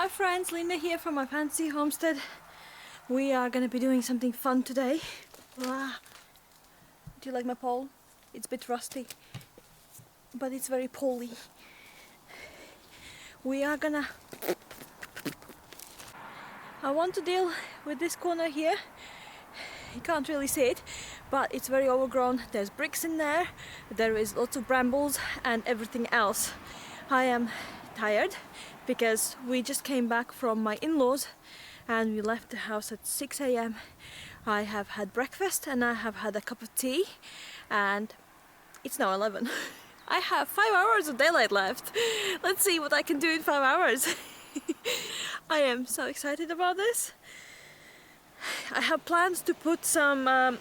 Hi friends, Linda here from my fancy homestead. We are gonna be doing something fun today. Ah, do you like my pole? It's a bit rusty, but it's very poley. I want to deal with this corner here. You can't really see it, but it's very overgrown. There's bricks in there, there is lots of brambles and everything else. I am tired because we just came back from my in-laws and we left the house at 6 a.m. I have had breakfast and I have had a cup of tea and it's now 11. I have 5 hours of daylight left. Let's see what I can do in 5 hours. I am so excited about this. I have plans to put some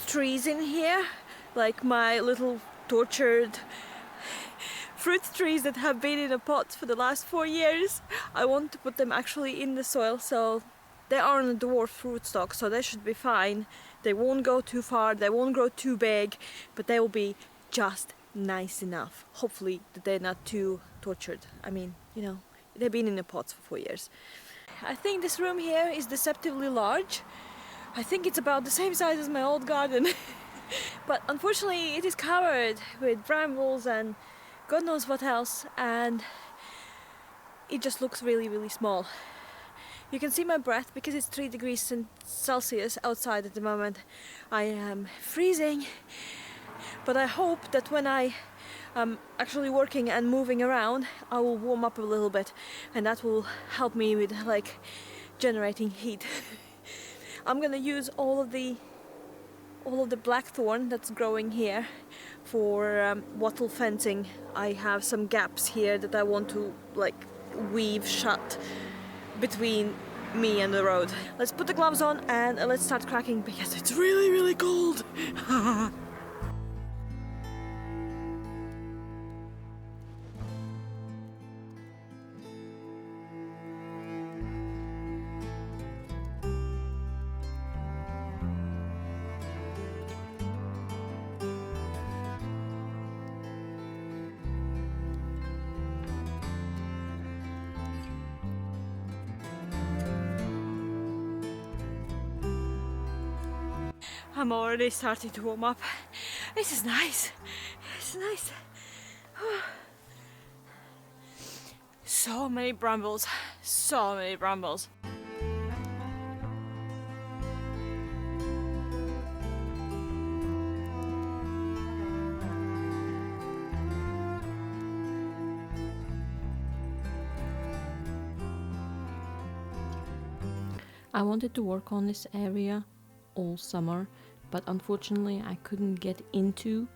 trees in here, like my little tortured fruit trees that have been in a pot for the last 4 years. I want to put them actually in the soil, so they are on a dwarf fruit stock, so they should be fine. They won't go too far, they won't grow too big, but they will be just nice enough. Hopefully that they're not too tortured. I mean, you know, they've been in the pots for 4 years. I think this room here is deceptively large. I think it's about the same size as my old garden. But unfortunately it is covered with brambles and God knows what else, and it just looks really, really small. You can see my breath because it's 3 degrees Celsius outside at the moment. I am freezing, but I hope that when I am actually working and moving around, I will warm up a little bit, and that will help me with like generating heat. I'm gonna use all of the blackthorn that's growing here for wattle fencing. I have some gaps here that I want to like weave shut between me and the road. Let's put the gloves on and let's start cracking because it's really, really cold. I'm already starting to warm up. This is nice. It's nice. So many brambles. So many brambles. I wanted to work on this area all summer, but unfortunately I couldn't get into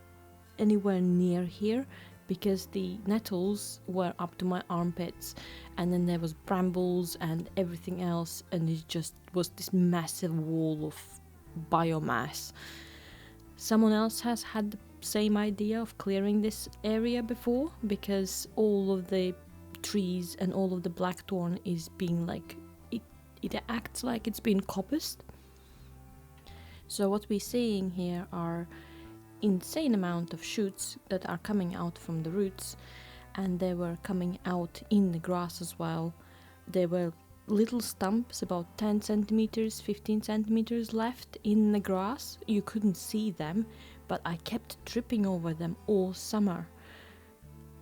anywhere near here because the nettles were up to my armpits, and then there was brambles and everything else, and it just was this massive wall of biomass. Someone else has had the same idea of clearing this area before, because all of the trees and all of the blackthorn is being like, it acts like it's been coppiced. So what we're seeing here are insane amount of shoots that are coming out from the roots, and they were coming out in the grass as well. There were little stumps about 10 centimeters, 15 centimeters left in the grass. You couldn't see them, but I kept tripping over them all summer.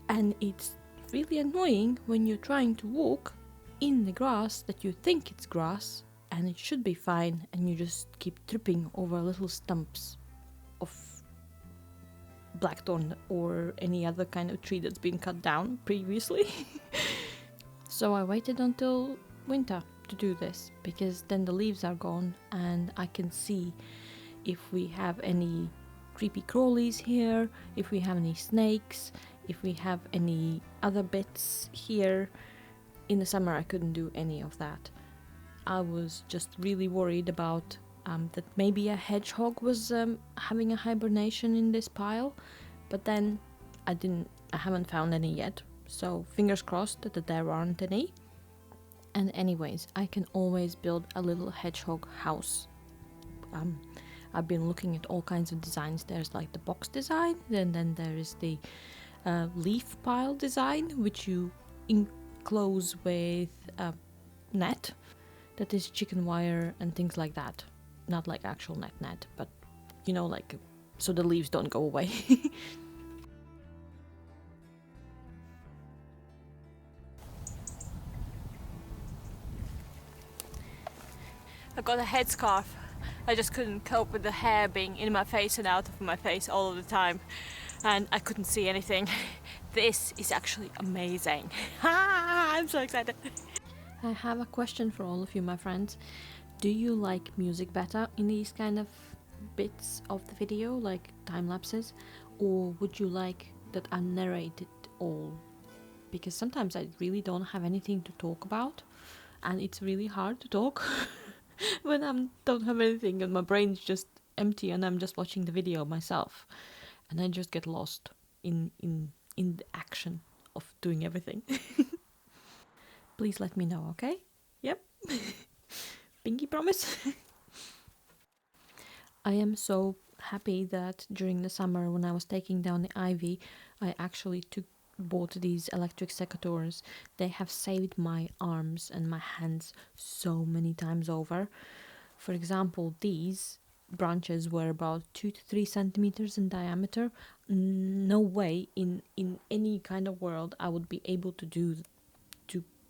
And it's really annoying when you're trying to walk in the grass that you think it's grass and it should be fine, and you just keep tripping over little stumps of blackthorn or any other kind of tree that's been cut down previously. So I waited until winter to do this, because then the leaves are gone and I can see if we have any creepy crawlies here, if we have any snakes, if we have any other bits here. In the summer I couldn't do any of that. I was just really worried about that maybe a hedgehog was having a hibernation in this pile, but then I haven't found any yet, so fingers crossed that there aren't any. And anyways, I can always build a little hedgehog house. I've been looking at all kinds of designs. There's like the box design, and then there is the leaf pile design, which you close with a net that is chicken wire and things like that. Not like actual net, but you know, like so the leaves don't go away. I got a headscarf. I just couldn't cope with the hair being in my face and out of my face all of the time, and I couldn't see anything. This is actually amazing. I'm so excited. I have a question for all of you, my friends. Do you like music better in these kind of bits of the video, like time lapses, or would you like that I narrate it all? Because sometimes I really don't have anything to talk about, and it's really hard to talk when I don't have anything and my brain's just empty and I'm just watching the video myself, and I just get lost in the action of doing everything. Please let me know, okay? Yep. Pinky promise. I am so happy that during the summer when I was taking down the ivy, I actually bought these electric secateurs. They have saved my arms and my hands so many times over. For example, these branches were about 2 to 3 centimeters in diameter. No way in any kind of world I would be able to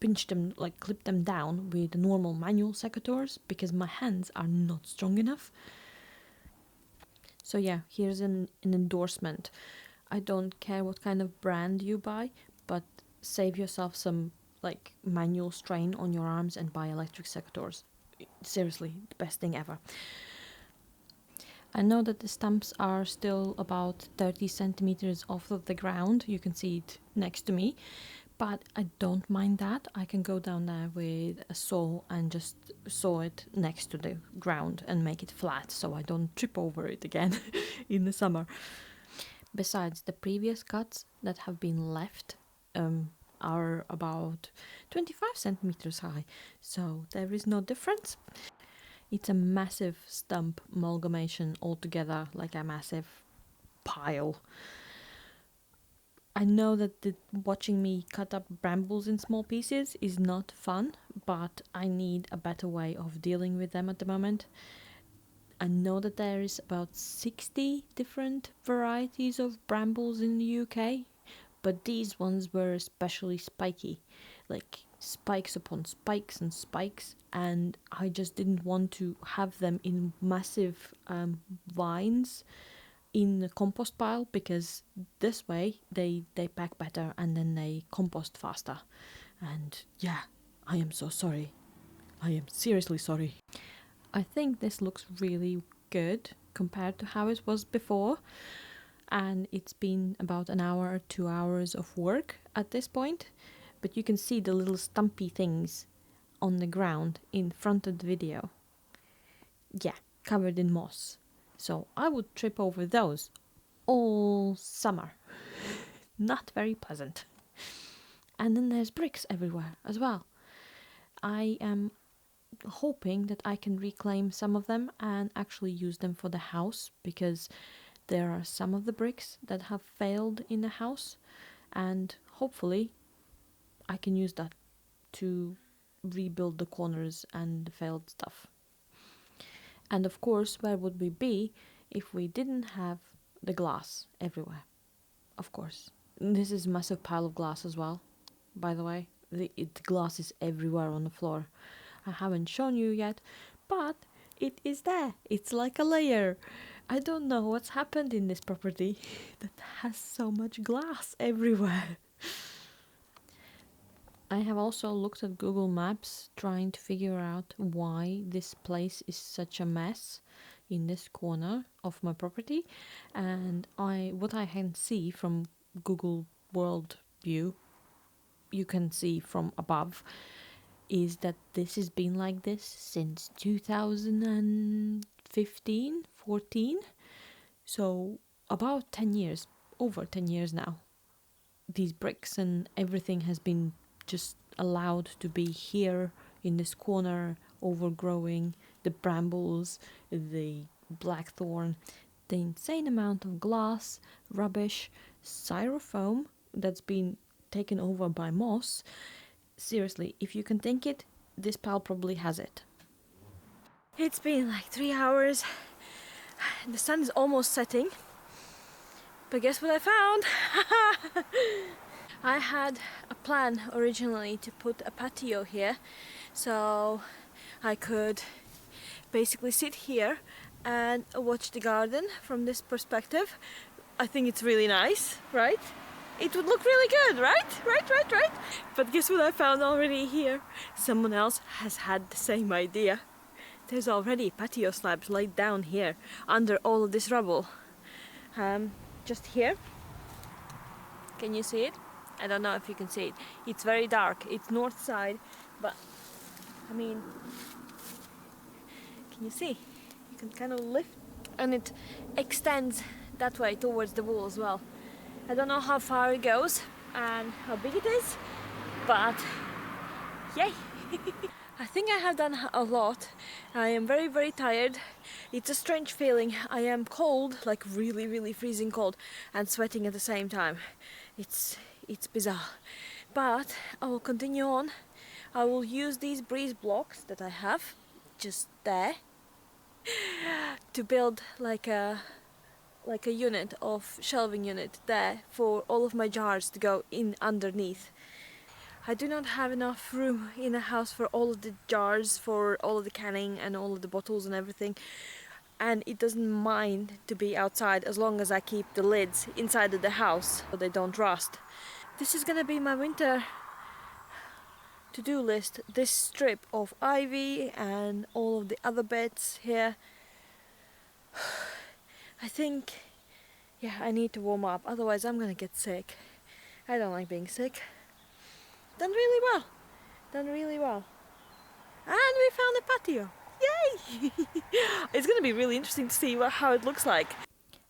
pinch them, like clip them down with normal manual secateurs, because my hands are not strong enough. So yeah, here's an endorsement. I don't care what kind of brand you buy, but save yourself some like manual strain on your arms and buy electric secateurs. Seriously, the best thing ever. I know that the stumps are still about 30 centimeters off of the ground. You can see it next to me, but I don't mind that. I can go down there with a saw and just saw it next to the ground and make it flat so I don't trip over it again in the summer. Besides, the previous cuts that have been left are about 25 centimeters high, so there is no difference. It's a massive stump amalgamation altogether, like a massive pile. I know that watching me cut up brambles in small pieces is not fun, but I need a better way of dealing with them at the moment. I know that there is about 60 different varieties of brambles in the UK, but these ones were especially spiky, like spikes upon spikes and spikes, and I just didn't want to have them in massive vines in the compost pile, because this way they pack better and then they compost faster. And yeah, I am so sorry. I am seriously sorry. I think this looks really good compared to how it was before, and it's been about an hour or 2 hours of work at this point, but you can see the little stumpy things on the ground in front of the video. Yeah, covered in moss. So I would trip over those all summer. Not very pleasant. And then there's bricks everywhere as well. I am hoping that I can reclaim some of them and actually use them for the house, because there are some of the bricks that have failed in the house, and hopefully I can use that to rebuild the corners and the failed stuff. And of course, where would we be if we didn't have the glass everywhere? Of course. This is a massive pile of glass as well, by the way. The glass is everywhere on the floor. I haven't shown you yet, but it is there. It's like a layer. I don't know what's happened in this property that has so much glass everywhere. I have also looked at Google Maps trying to figure out why this place is such a mess in this corner of my property, and what I can see from Google World View, you can see from above, is that this has been like this since 2015, 14, so about 10 years, over 10 years now. These bricks and everything has been just allowed to be here in this corner, overgrowing the brambles, the blackthorn, the insane amount of glass, rubbish, styrofoam that's been taken over by moss, seriously, if you can think it, this pile probably has it. It's been like 3 hours. The sun is almost setting. But guess what I found? I had a plan originally to put a patio here, so I could basically sit here and watch the garden from this perspective. I think it's really nice, right? It would look really good, right? Right. But guess what I found already here? Someone else has had the same idea. There's already patio slabs laid down here under all of this rubble. Just here. Can you see it? I don't know if you can see it. It's very dark. It's north side, but I mean, can you see? You can kind of lift, and it extends that way towards the wall as well. I don't know how far it goes and how big it is, but yay! I think I have done a lot. I am very tired. It's a strange feeling. I am cold, like really freezing cold, and sweating at the same time. It's bizarre. But I will continue on. I will use these breeze blocks that I have just there to build like a unit of shelving unit there for all of my jars to go in underneath. I do not have enough room in the house for all of the jars, for all of the canning and all of the bottles and everything, and it doesn't mind to be outside as long as I keep the lids inside of the house so they don't rust. This is gonna be my winter to-do list, this strip of ivy and all of the other beds here. I think, yeah, I need to warm up, otherwise I'm gonna get sick. I don't like being sick. Done really well. And we found a patio. Yay! It's gonna be really interesting to see how it looks like.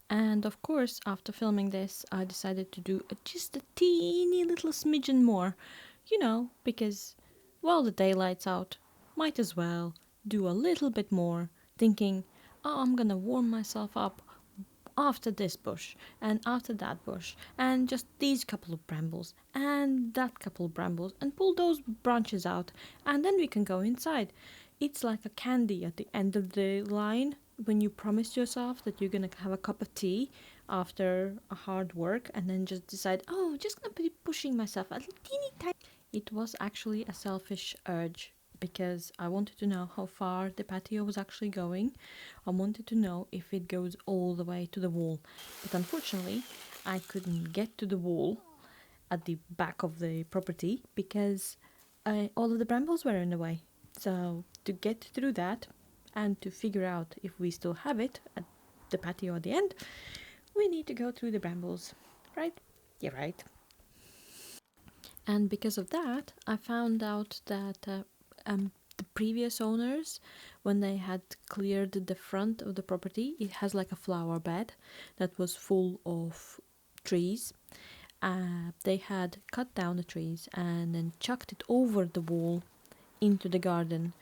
And of course, after filming this, I decided to do just a teeny little smidgen more. You know, because while the daylight's out, might as well do a little bit more, thinking, oh, I'm gonna warm myself up after this bush and after that bush and just these couple of brambles and that couple of brambles and pull those branches out, and then we can go inside. It's like a candy at the end of the line when you promise yourself that you're gonna have a cup of tea after a hard work and then just decide, oh, just gonna be pushing myself a teeny tiny. It was actually a selfish urge because I wanted to know how far the patio was actually going. I wanted to know if it goes all the way to the wall. But unfortunately, I couldn't get to the wall at the back of the property because all of the brambles were in the way. So to get through that and to figure out if we still have it at the patio at the end, we need to go through the brambles, right? Yeah, right. And because of that, I found out that the previous owners, when they had cleared the front of the property, it has like a flower bed that was full of trees. They had cut down the trees and then chucked it over the wall into the garden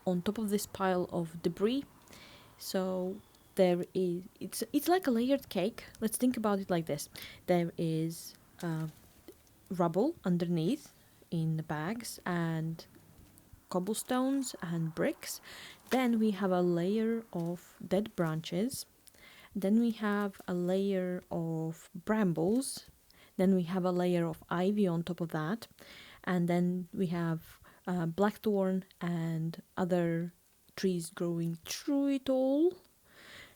on top of this pile of debris. So there is, it's like a layered cake. Let's think about it like this. There is rubble underneath in the bags and cobblestones and bricks. Then we have a layer of dead branches. Then we have a layer of brambles. Then we have a layer of ivy on top of that. And then we have blackthorn and other trees growing through it all.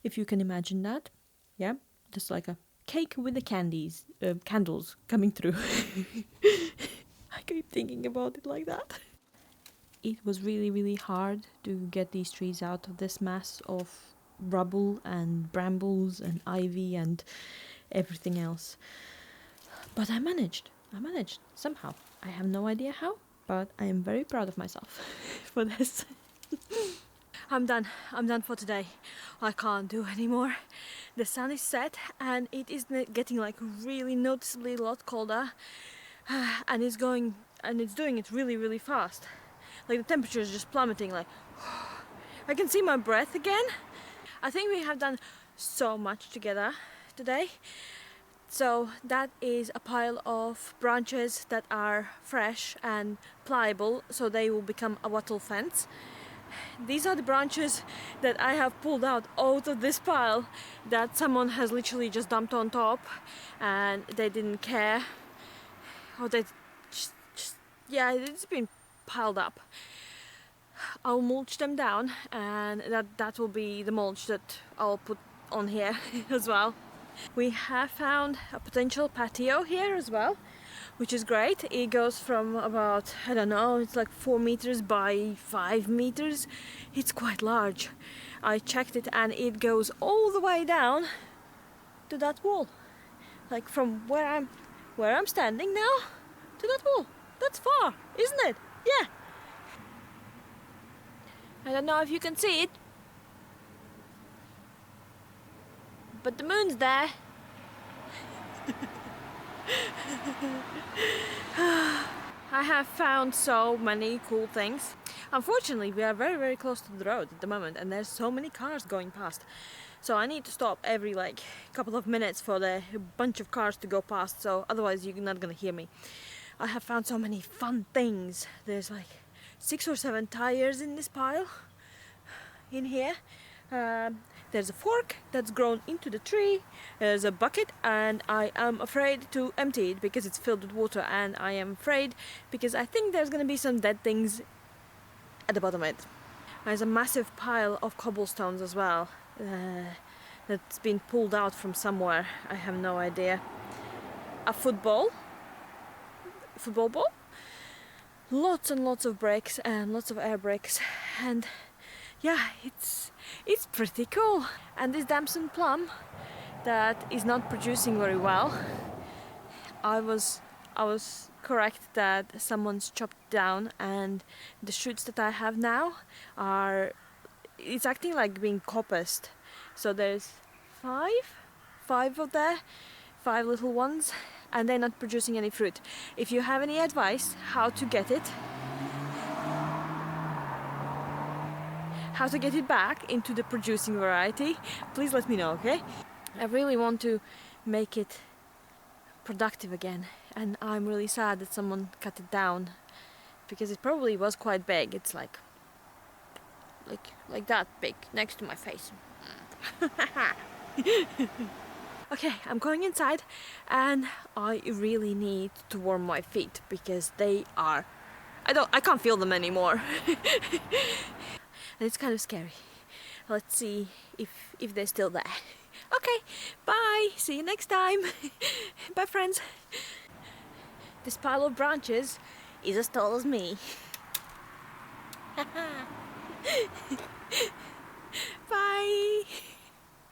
If you can imagine that. Yeah, just like a cake with the candles coming through. I keep thinking about it like that. It was really hard to get these trees out of this mass of rubble and brambles and ivy and everything else. But I managed somehow. I have no idea how, but I am very proud of myself for this. I'm done for today. I can't do anymore. The sun is set and it is getting like really noticeably a lot colder, and it's doing it really fast. Like the temperature is just plummeting, like I can see my breath again. I think we have done so much together today. So that is a pile of branches that are fresh and pliable, so they will become a wattle fence. These are the branches that I have pulled out of this pile that someone has literally just dumped on top, and they didn't care, or they just yeah, it's been piled up. I'll mulch them down, and that will be the mulch that I'll put on here as well. We have found a potential patio here as well, which is great. It goes from about, I don't know, it's like 4 meters by 5 meters. It's quite large. I checked it and it goes all the way down to that wall. Like from where I'm standing now to that wall. That's far, isn't it? Yeah. I don't know if you can see it, but the moon's there. I have found so many cool things. Unfortunately, we are very, very close to the road at the moment, and there's so many cars going past. So I need to stop every like couple of minutes for the bunch of cars to go past, so otherwise you're not gonna hear me. I have found so many fun things. There's like 6 or 7 tires in this pile in here. There's a fork that's grown into the tree. There's a bucket, and I am afraid to empty it because it's filled with water, and I am afraid because I think there's gonna be some dead things at the bottom of it. There's a massive pile of cobblestones as well that's been pulled out from somewhere. I have no idea. A football ball, lots and lots of bricks and lots of air bricks, and yeah, it's pretty cool. And this damson plum that is not producing very well, I was correct that someone's chopped down, and the shoots that I have now it's acting like being coppiced. So there's five of there, 5 little ones, and they're not producing any fruit. If you have any advice how to get it back into the producing variety, please let me know, okay? I really want to make it productive again, and I'm really sad that someone cut it down because it probably was quite big. It's like that big next to my face. Okay, I'm going inside, and I really need to warm my feet because I can't feel them anymore. And it's kind of scary. Let's see if they're still there. Okay, bye, see you next time. Bye, friends. This pile of branches is as tall as me.